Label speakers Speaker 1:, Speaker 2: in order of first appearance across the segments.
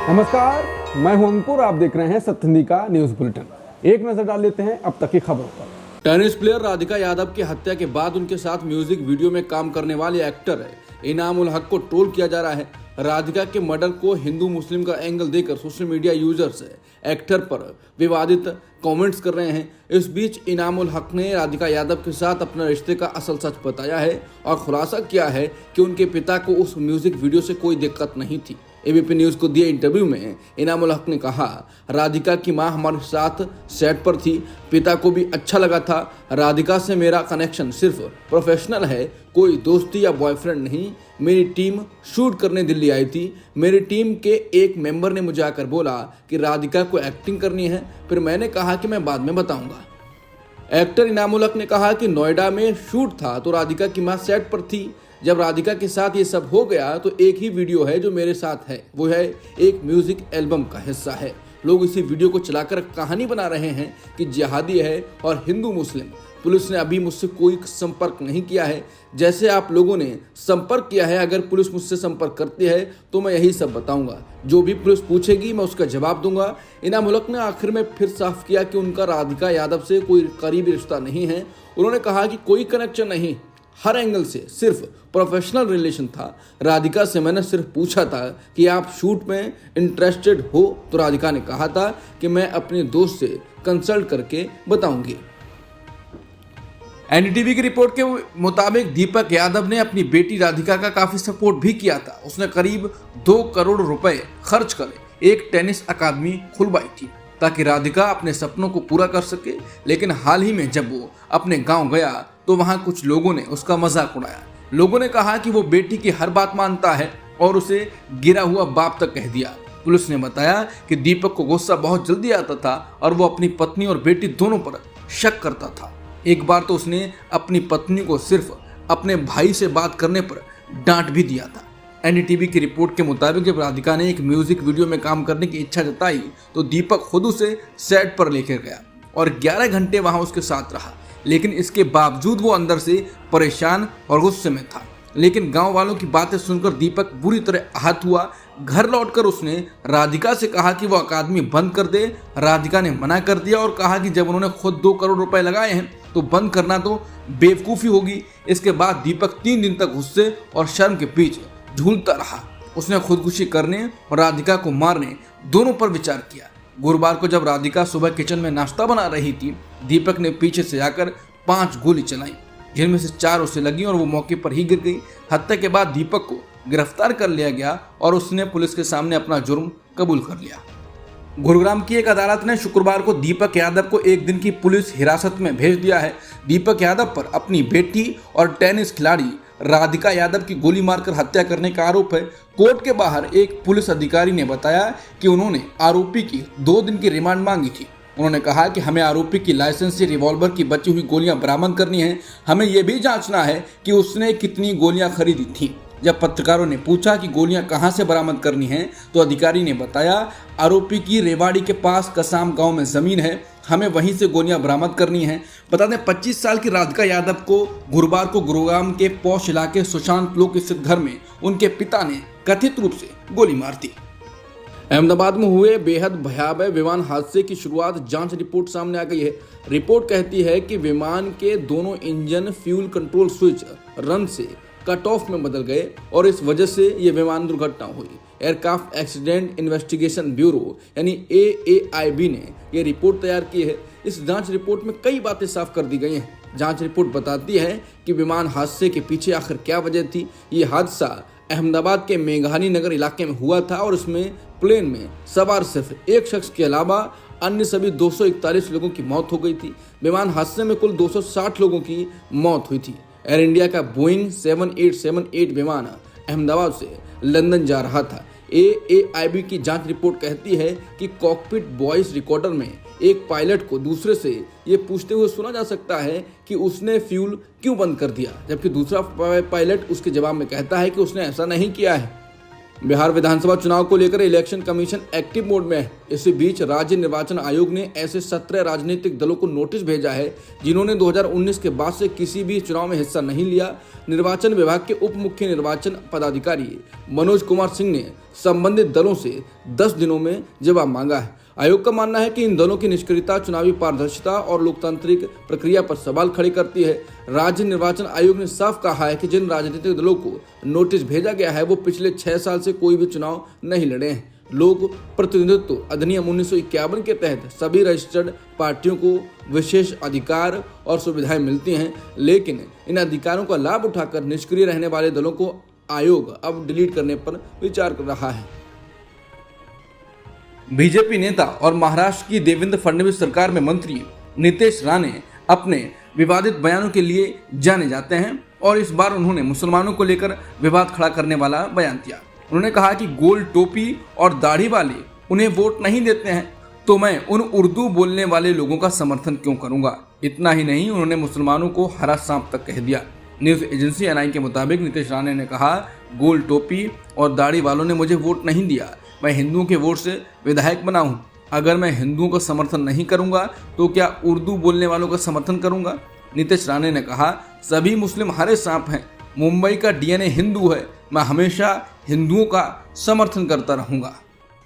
Speaker 1: नमस्कार, मैं हूं अंकुर। आप देख रहे हैं सत्य हिंदी का न्यूज बुलेटिन। एक नजर डाल लेते हैं अब तक की खबरों पर।
Speaker 2: टेनिस प्लेयर राधिका यादव की हत्या के बाद उनके साथ म्यूजिक वीडियो में काम करने वाले एक्टर इनाम उल हक को ट्रोल किया जा रहा है। राधिका के मर्डर को हिंदू मुस्लिम का एंगल देकर सोशल मीडिया यूजर्स एक्टर पर विवादित कमेंट्स कर रहे हैं। इस बीच इनाम उल हक ने राधिका यादव के साथ अपने रिश्ते का असल सच बताया है और खुलासा किया है कि उनके पिता को उस म्यूजिक वीडियो से कोई दिक्कत नहीं थी। एबीपी न्यूज को दिए इंटरव्यू में इनाम उल हक ने कहा, राधिका की मां हमारे साथ सेट पर थी, पिता को भी अच्छा लगा था। राधिका से मेरा कनेक्शन सिर्फ प्रोफेशनल है, कोई दोस्ती या बॉयफ्रेंड नहीं। मेरी टीम शूट करने दिल्ली आई थी। मेरी टीम के एक मेंबर ने मुझे आकर बोला कि राधिका को एक्टिंग करनी है, फिर मैंने कहा कि मैं बाद में बताऊंगा। एक्टर इनाम उल हक ने कहा कि नोएडा में शूट था तो राधिका की मां सेट पर थी। जब राधिका के साथ ये सब हो गया तो एक ही वीडियो है जो मेरे साथ है, वो है एक म्यूजिक एल्बम का हिस्सा है। लोग इसी वीडियो को चलाकर कहानी बना रहे हैं कि जिहादी है और हिंदू मुस्लिम। पुलिस ने अभी मुझसे कोई संपर्क नहीं किया है। जैसे आप लोगों ने संपर्क किया है, अगर पुलिस मुझसे संपर्क करती है तो मैं यही सब बताऊंगा। जो भी पुलिस पूछेगी मैं उसका जवाब दूंगा। इनाम उल हक ने आखिर में फिर साफ किया कि उनका राधिका यादव से कोई करीबी रिश्ता नहीं है। उन्होंने कहा कि कोई कनेक्शन नहीं, हर एंगल से सिर्फ प्रोफेशनल रिलेशन था। राधिका से मैंने सिर्फ पूछा था कि आप शूट में इंटरेस्टेड हो, तो राधिका ने कहा था कि मैं अपने दोस्त से कंसल्ट करके बताऊंगी। एनडीटीवी की रिपोर्ट के मुताबिक दीपक यादव ने अपनी बेटी राधिका का काफी सपोर्ट भी किया था। उसने करीब 2 करोड़ रुपए खर्च कर एक टेनिस अकादमी खुलवाई थी ताकि राधिका अपने सपनों को पूरा कर सके। लेकिन हाल ही में जब वो अपने गांव गया तो वहां कुछ लोगों ने उसका मजाक उड़ाया। लोगों ने कहा कि वो बेटी की हर बात मानता है और उसे गिरा हुआ बाप तक कह दिया। पुलिस ने बताया कि दीपक को गुस्सा बहुत जल्दी आता था और वो अपनी पत्नी और बेटी दोनों पर शक करता था। एक बार तो उसने अपनी पत्नी को सिर्फ अपने भाई से बात करने पर डांट भी दिया था। एनडीटीवी की रिपोर्ट के मुताबिक जब राधिका ने एक म्यूजिक वीडियो में काम करने की इच्छा जताई तो दीपक खुद उसे सेट पर लेकर गया और 11 घंटे वहां उसके साथ रहा। लेकिन इसके बावजूद वो अंदर से परेशान और गुस्से में था। लेकिन गांव वालों की बातें सुनकर दीपक बुरी तरह आहत हुआ। घर लौटकर उसने राधिका से कहा कि वो अकादमी बंद कर दे। राधिका ने मना कर दिया और कहा कि जब उन्होंने खुद 2 करोड़ रुपए लगाए हैं तो बंद करना तो बेवकूफ़ी होगी। इसके बाद दीपक 3 दिन तक गुस्से और शर्म के बीच झूलता रहा। उसने खुदकुशी करने और राधिका को मारने दोनों पर विचार किया। गुरुवार को जब राधिका सुबह किचन में नाश्ता बना रही थी, दीपक ने पीछे से आकर 5 गोली चलाई, जिनमें से 4 उसे लगी और वो मौके पर ही गिर गई। हत्या के बाद दीपक को गिरफ्तार कर लिया गया और उसने पुलिस के सामने अपना जुर्म कबूल कर लिया। गुरुग्राम की एक अदालत ने शुक्रवार को दीपक यादव को 1 दिन की पुलिस हिरासत में भेज दिया है। दीपक यादव पर अपनी बेटी और टेनिस खिलाड़ी राधिका यादव की गोली मारकर हत्या करने का आरोप है। कोर्ट के बाहर एक पुलिस अधिकारी ने बताया कि उन्होंने आरोपी की 2 दिन की रिमांड मांगी थी। उन्होंने कहा कि हमें आरोपी की लाइसेंस से रिवॉल्वर की बची हुई गोलियां बरामद करनी है। हमें यह भी जांचना है कि उसने कितनी गोलियां खरीदी थी। जब पत्रकारों ने पूछा कि गोलियां कहां से बरामद करनी हैं, तो अधिकारी ने बताया, आरोपी की रेवाड़ी के पास कसाम गांव में जमीन है, हमें वहीं से गोलियां बरामद करनी हैं। बता दें 25 साल की राधिका यादव को गुरुवार को गुरुग्राम के पौष इलाके सुशांत लोक स्थित घर में उनके पिता ने कथित रूप से गोली मार दी। अहमदाबाद में हुए बेहद भयावह विमान हादसे की शुरुआत जांच रिपोर्ट सामने आ गई है। रिपोर्ट कहती है कि विमान के दोनों engine fuel control switch run से कट ऑफ में बदल गए और इस वजह से ये विमान दुर्घटना हुई। एयरक्राफ्ट एक्सीडेंट इन्वेस्टिगेशन ब्यूरो यानी AAIB ने यह रिपोर्ट तैयार की है। इस जांच रिपोर्ट में कई बातें साफ कर दी गई हैं। जांच रिपोर्ट बताती है कि विमान हादसे के पीछे आखिर क्या वजह थी। ये हादसा अहमदाबाद के मेघानी नगर इलाके में हुआ था और इसमें प्लेन में सवार सिर्फ एक शख्स के अलावा अन्य सभी 241 लोगों की मौत हो गई थी। विमान हादसे में कुल 260 लोगों की मौत हुई थी। एयर इंडिया का बोइंग 7878 विमान अहमदाबाद से लंदन जा रहा था। AAIB की जांच रिपोर्ट कहती है कि कॉकपिट वॉइस रिकॉर्डर में एक पायलट को दूसरे से ये पूछते हुए सुना जा सकता है कि उसने फ्यूल क्यों बंद कर दिया, जबकि दूसरा पायलट उसके जवाब में कहता है कि उसने ऐसा नहीं किया है। बिहार विधानसभा चुनाव को लेकर इलेक्शन कमीशन एक्टिव मोड में है। इसी बीच राज्य निर्वाचन आयोग ने ऐसे 17 राजनीतिक दलों को नोटिस भेजा है जिन्होंने 2019 के बाद से किसी भी चुनाव में हिस्सा नहीं लिया। निर्वाचन विभाग के उप मुख्य निर्वाचन पदाधिकारी मनोज कुमार सिंह ने संबंधित दलों से 10 दिनों में जवाब मांगा है। आयोग का मानना है कि इन दलों की निष्क्रियता चुनावी पारदर्शिता और लोकतांत्रिक प्रक्रिया पर सवाल खड़े करती है। राज्य निर्वाचन आयोग ने साफ कहा है कि जिन राजनीतिक दलों को नोटिस भेजा गया है वो पिछले 6 साल से कोई भी चुनाव नहीं लड़े हैं। लोक प्रतिनिधित्व अधिनियम 1951 के तहत सभी रजिस्टर्ड पार्टियों को विशेष अधिकार और सुविधाएं मिलती हैं, लेकिन इन अधिकारों का लाभ उठाकर निष्क्रिय रहने वाले दलों को आयोग अब डिलीट करने पर विचार कर रहा है। बीजेपी नेता और महाराष्ट्र की देवेंद्र फडणवीस सरकार में मंत्री नीतीश राणे अपने विवादित बयानों के लिए जाने जाते हैं और इस बार उन्होंने मुसलमानों को लेकर विवाद खड़ा करने वाला बयान दिया। उन्होंने कहा कि गोल टोपी और दाढ़ी वाले उन्हें वोट नहीं देते हैं तो मैं उन उर्दू बोलने वाले लोगों का समर्थन क्यों करूंगा। इतना ही नहीं, उन्होंने मुसलमानों को हरा सांप तक कह दिया। न्यूज एजेंसी एनआई के मुताबिक नीतीश राणे ने कहा, गोल टोपी और दाढ़ी वालों ने मुझे वोट नहीं दिया, मैं हिंदुओं के वोट से विधायक बना हूं। अगर मैं हिंदुओं का समर्थन नहीं करूंगा तो क्या उर्दू बोलने वालों का समर्थन करूंगा। नीतीश राणे ने कहा, सभी मुस्लिम हरे सांप हैं, मुंबई का डीएनए हिंदू है, मैं हमेशा हिंदुओं का समर्थन करता रहूंगा।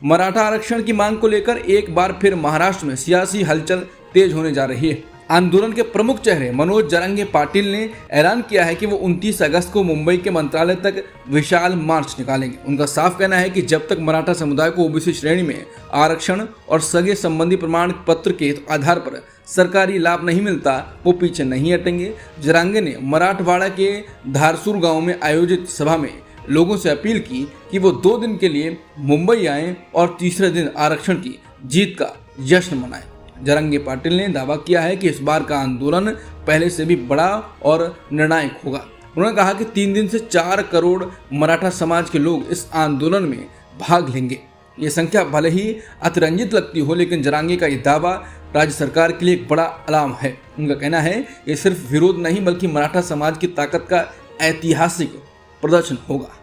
Speaker 2: मराठा आरक्षण की मांग को लेकर एक बार फिर महाराष्ट्र में सियासी हलचल तेज होने जा रही है। आंदोलन के प्रमुख चेहरे मनोज जरांगे पाटिल ने ऐलान किया है कि वो 29 अगस्त को मुंबई के मंत्रालय तक विशाल मार्च निकालेंगे। उनका साफ कहना है कि जब तक मराठा समुदाय को ओबीसी श्रेणी में आरक्षण और सगे संबंधी प्रमाण पत्र के आधार पर सरकारी लाभ नहीं मिलता, वो पीछे नहीं हटेंगे। जरांगे ने मराठवाड़ा के धारसूर गांव में आयोजित सभा में लोगों से अपील की कि वो 2 दिन के लिए मुंबई आएं और तीसरे दिन आरक्षण की जीत का जश्न मनाएं। जरांगे पाटिल ने दावा किया है कि इस बार का आंदोलन पहले से भी बड़ा और निर्णायक होगा। उन्होंने कहा कि 3 दिन से 4 करोड़ मराठा समाज के लोग इस आंदोलन में भाग लेंगे। ये संख्या भले ही अतिरंजित लगती हो, लेकिन जरांगे का ये दावा राज्य सरकार के लिए एक बड़ा अलार्म है। उनका कहना है ये सिर्फ विरोध नहीं बल्कि मराठा समाज की ताकत का ऐतिहासिक प्रदर्शन होगा।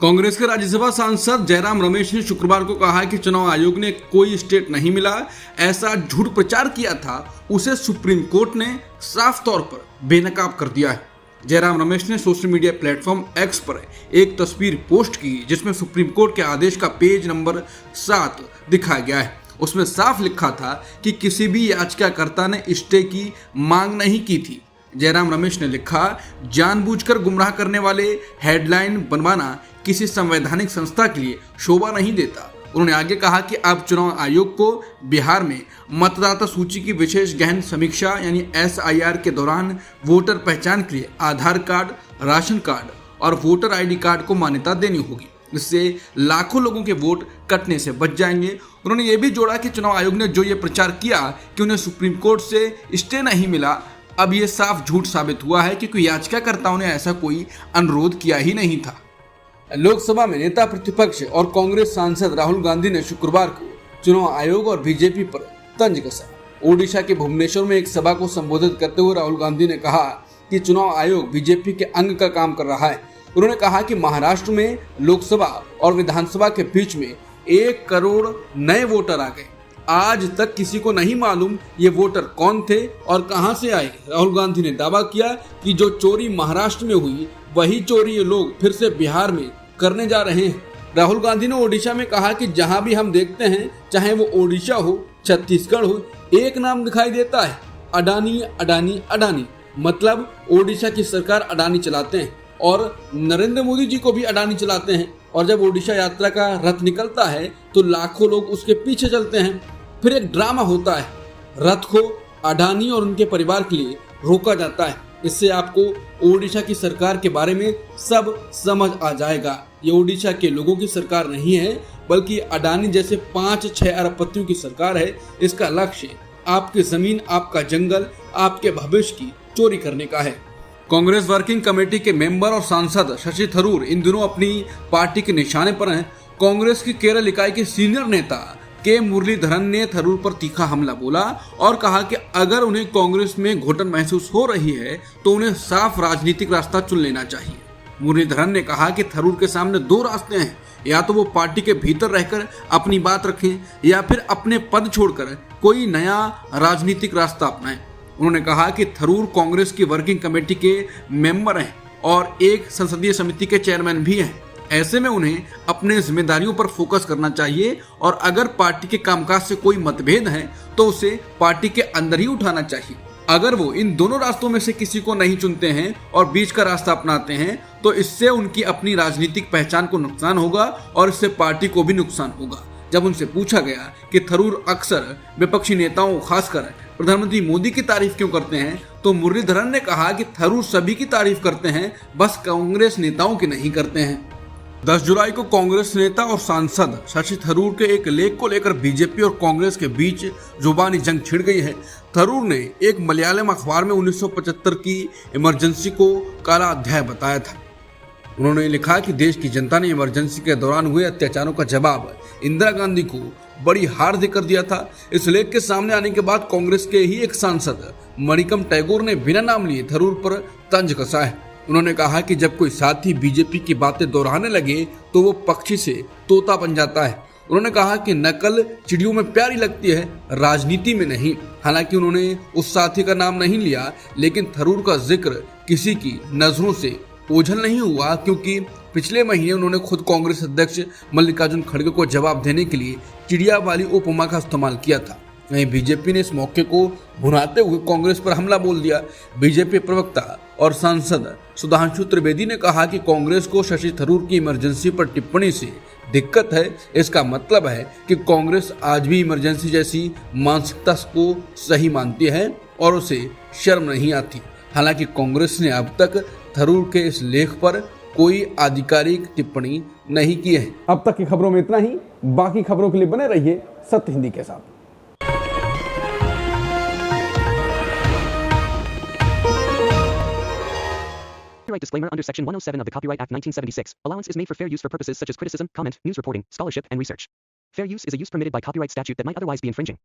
Speaker 2: कांग्रेस के राज्यसभा सांसद जयराम रमेश ने शुक्रवार को कहा कि चुनाव आयोग ने कोई स्टेट नहीं मिला, ऐसा झूठ प्रचार किया था, उसे सुप्रीम कोर्ट ने साफ तौर पर बेनकाब कर दिया है। जयराम रमेश ने सोशल मीडिया प्लेटफॉर्म एक्स पर एक तस्वीर पोस्ट की जिसमें सुप्रीम कोर्ट के आदेश का पेज नंबर 7 दिखाया गया है। उसमें साफ लिखा था कि किसी भी याचिकाकर्ता ने स्टे की मांग नहीं की थी। जयराम रमेश ने लिखा, जानबूझकर गुमराह करने वाले हेडलाइन बनवाना किसी संवैधानिक संस्था के लिए शोभा नहीं देता। उन्होंने आगे कहा कि अब चुनाव आयोग को बिहार में मतदाता सूची की विशेष गहन समीक्षा यानी SIR के दौरान वोटर पहचान के लिए आधार कार्ड, राशन कार्ड और वोटर ID कार्ड को मान्यता देनी होगी। इससे लाखों लोगों के वोट कटने से बच जाएंगे। उन्होंने ये भी जोड़ा कि चुनाव आयोग ने जो ये प्रचार किया कि उन्हें सुप्रीम कोर्ट से स्टे नहीं मिला, अब ये साफ झूठ साबित हुआ है क्योंकि याचिकाकर्ताओं ने ऐसा कोई अनुरोध किया ही नहीं था। लोकसभा में नेता प्रतिपक्ष और कांग्रेस सांसद राहुल गांधी ने शुक्रवार को चुनाव आयोग और बीजेपी पर तंज कसा। ओडिशा के भुवनेश्वर में एक सभा को संबोधित करते हुए राहुल गांधी ने कहा कि चुनाव आयोग बीजेपी के अंग का काम कर रहा है। उन्होंने कहा कि महाराष्ट्र में लोकसभा और विधानसभा के बीच में 1 करोड़ नए वोटर आ गए। आज तक किसी को नहीं मालूम ये वोटर कौन थे और कहां से आए। राहुल गांधी ने दावा किया कि जो चोरी महाराष्ट्र में हुई वही चोरी ये लोग फिर से बिहार में करने जा रहे हैं। राहुल गांधी ने ओडिशा में कहा कि जहां भी हम देखते हैं, चाहे वो ओडिशा हो, छत्तीसगढ़ हो, एक नाम दिखाई देता है, अडानी अडानी अडानी। मतलब ओडिशा की सरकार अडानी चलाते हैं और नरेंद्र मोदी जी को भी अडानी चलाते हैं। और जब ओडिशा यात्रा का रथ निकलता है तो लाखों लोग उसके पीछे चलते हैं। फिर एक ड्रामा होता है, रथ को अडानी और उनके परिवार के लिए रोका जाता है। इससे आपको ओडिशा की सरकार के बारे में सब समझ आ जाएगा। ये ओडिशा के लोगों की सरकार नहीं है बल्कि अडानी जैसे 5-6 अरबपतियों की सरकार है। इसका लक्ष्य आपकी जमीन, आपका जंगल, आपके भविष्य की चोरी करने का है। कांग्रेस वर्किंग कमेटी के मेंबर और सांसद शशि थरूर इन दिनों अपनी पार्टी के निशाने पर हैं। कांग्रेस की केरल इकाई के सीनियर नेता के मुरलीधरन ने थरूर पर तीखा हमला बोला और कहा कि अगर उन्हें कांग्रेस में घुटन महसूस हो रही है तो उन्हें साफ राजनीतिक रास्ता चुन लेना चाहिए। मुरलीधरन ने कहा कि थरूर के सामने दो रास्ते हैं, या तो वो पार्टी के भीतर रहकर अपनी बात रखें या फिर अपने पद छोड़कर कोई नया राजनीतिक रास्ता अपनाएं। उन्होंने कहा कि थरूर कांग्रेस की वर्किंग कमेटी के मेंबर हैं और एक संसदीय समिति के चेयरमैन भी हैं। ऐसे में उन्हें अपने जिम्मेदारियों पर फोकस करना चाहिए और अगर पार्टी के कामकाज से कोई मतभेद है तो उसे पार्टी के अंदर ही उठाना चाहिए। अगर वो इन दोनों रास्तों में से किसी को नहीं चुनते हैं और बीच का रास्ता अपनाते हैं तो इससे उनकी अपनी राजनीतिक पहचान को नुकसान होगा और इससे पार्टी को भी नुकसान होगा। जब उनसे पूछा गया कि थरूर अक्सर विपक्षी नेताओं, खासकर प्रधानमंत्री मोदी की तारीफ क्यों करते हैं, तो मुरलीधरन ने कहा कि थरूर सभी की तारीफ करते हैं, बस कांग्रेस नेताओं की नहीं करते हैं। 10 जुलाई को कांग्रेस नेता और सांसद शशि थरूर के एक लेख को लेकर बीजेपी और कांग्रेस के बीच जुबानी जंग छिड़ गई है। थरूर ने एक मलयालम अखबार में 1975 की इमरजेंसी को काला अध्याय बताया था। उन्होंने लिखा कि देश की जनता ने इमरजेंसी के दौरान हुए अत्याचारों का जवाब इंदिरा गांधी को बड़ी हार देकर दिया था। इस लेख के सामने आने के बाद कांग्रेस के ही एक सांसद मणिकम टैगोर ने बिना नाम लिए थरूर पर तंज कसा है। उन्होंने कहा कि जब कोई साथी बीजेपी की बातें दोहराने लगे तो वो पक्षी से तोता बन जाता है। उन्होंने कहा कि नकल चिड़ियों में प्यारी लगती है, राजनीति में नहीं। हालांकि उन्होंने उस साथी का नाम नहीं लिया, लेकिन थरूर का जिक्र किसी की नजरों से ओझल नहीं हुआ, क्योंकि पिछले महीने उन्होंने खुद कांग्रेस अध्यक्ष मल्लिकार्जुन खड़गे को जवाब देने के लिए चिड़िया वाली उपमा का इस्तेमाल किया था। वहीं बीजेपी ने इस मौके को भुनाते हुए कांग्रेस पर हमला बोल दिया। बीजेपी प्रवक्ता और सांसद सुधांशु त्रिवेदी ने कहा कि कांग्रेस को शशि थरूर की इमरजेंसी पर टिप्पणी से दिक्कत है। इसका मतलब है कि कांग्रेस आज भी इमरजेंसी जैसी मानसिकता को सही मानती है और उसे शर्म नहीं आती। हालांकि कांग्रेस ने अब तक थरूर के इस लेख पर कोई आधिकारिक टिप्पणी नहीं की है।
Speaker 1: अब तक की खबरों में इतना ही। बाकी खबरों के लिए बने रहिए सत्य हिंदी के साथ।
Speaker 3: Copyright disclaimer under Section 107 of the Copyright Act 1976. Allowance is made for fair use for purposes such as criticism, comment, news reporting, scholarship, and research. Fair use is a use permitted by copyright statute that might otherwise be infringing.